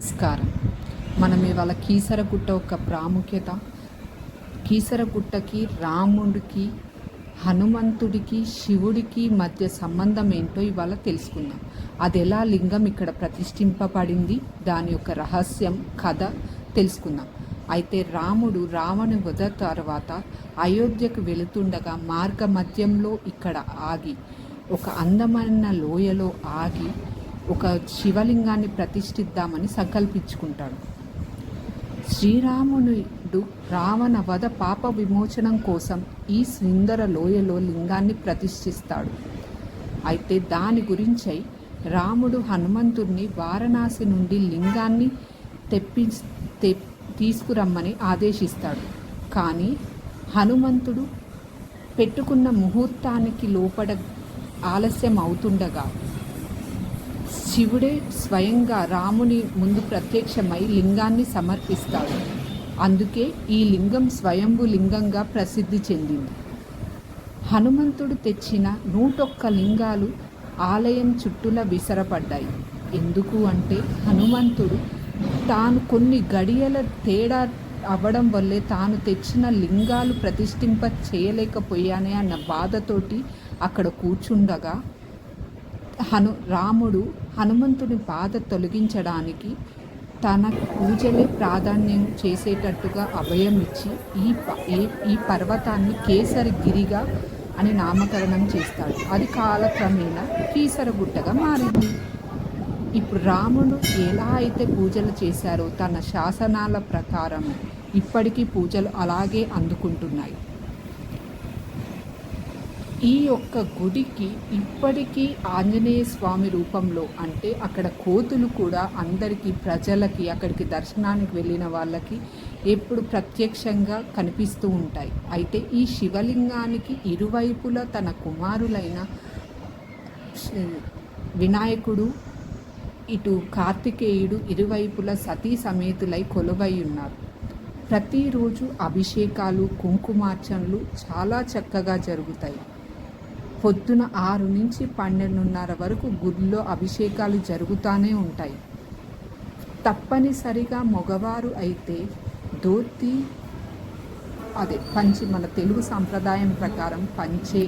నమస్కారం. మనం ఇవాళ కీసరగుట్ట యొక్క ప్రాముఖ్యత, కీసరగుట్టకి రాముడికి, హనుమంతుడికి, శివుడికి మధ్య సంబంధం ఏంటో ఇవాళ తెలుసుకుందాం. అది ఎలా లింగం ఇక్కడ ప్రతిష్ఠింపబడింది, దాని యొక్క రహస్యం, కథ తెలుసుకుందాం. అయితే రాముడు రావణు వధ తర్వాత అయోధ్యకు వెళుతుండగా మార్గ మధ్యంలో ఇక్కడ ఆగి, ఒక అందమైన లోయలో ఆగి ఒక శివలింగాన్ని ప్రతిష్ఠిద్దామని సంకల్పించుకుంటాడు. శ్రీరాముడు రావణ వధ పాప విమోచనం కోసం ఈ సుందర లోయలో లింగాన్ని ప్రతిష్ఠిస్తాడు. అయితే దాని గురించై రాముడు హనుమంతుడిని వారణాసి నుండి లింగాన్ని తీసుకురమ్మని ఆదేశిస్తాడు. కానీ హనుమంతుడు పెట్టుకున్న ముహూర్తానికి లోపల ఆలస్యం అవుతుండగా శివుడే స్వయంగా రాముని ముందు ప్రత్యక్షమై లింగాన్ని సమర్పిస్తాడు. అందుకే ఈ లింగం స్వయంభు లింగంగా ప్రసిద్ధి చెందింది. హనుమంతుడు తెచ్చిన 101 లింగాలు ఆలయం చుట్టూలా విసరపడ్డాయి. ఎందుకు అంటే హనుమంతుడు తాను కొన్ని గడియల తేడా అవ్వడం వల్లే తాను తెచ్చిన లింగాలు ప్రతిష్ఠింప చేయలేకపోయానే అన్న బాధతోటి అక్కడ కూర్చుండగా రాముడు హనుమంతుని బాధ తొలగించడానికి తన పూజలే ప్రాధాన్యం చేసేటట్టుగా అభయం ఇచ్చి ఈ పర్వతాన్ని కేసరగిరిగా అని నామకరణం చేస్తాడు. అది కాలక్రమేణా కీసరగుట్టగా మారింది. ఇప్పుడు రాముడు ఎలా అయితే పూజలు చేశారో తన శాసనాల ప్రకారం ఇప్పటికీ పూజలు అలాగే అందుకుంటున్నాయి. ఈ యొక్క గుడికి ఇప్పటికీ ఆంజనేయ స్వామి రూపంలో, అంటే అక్కడ కోతులు కూడా అందరికీ ప్రజలకి అక్కడికి దర్శనానికి వెళ్ళిన వాళ్ళకి ఎప్పుడు ప్రత్యక్షంగా కనిపిస్తూ ఉంటాయి. అయితే ఈ శివలింగానికి ఇరువైపులా తన కుమారులైన వినాయకుడు, ఇటు కార్తికేయుడు ఇరువైపులా సతీ సమేతులై కొలువై ఉన్నారు. ప్రతిరోజు అభిషేకాలు, కుంకుమార్చనలు చాలా చక్కగా జరుగుతాయి. పొద్దున 6 నుంచి 12:30 వరకు గుడిలో అభిషేకాలు జరుగుతూనే ఉంటాయి. తప్పనిసరిగా మగవారు అయితే ధోతి, అదే పంచి, మన తెలుగు సాంప్రదాయం ప్రకారం పంచే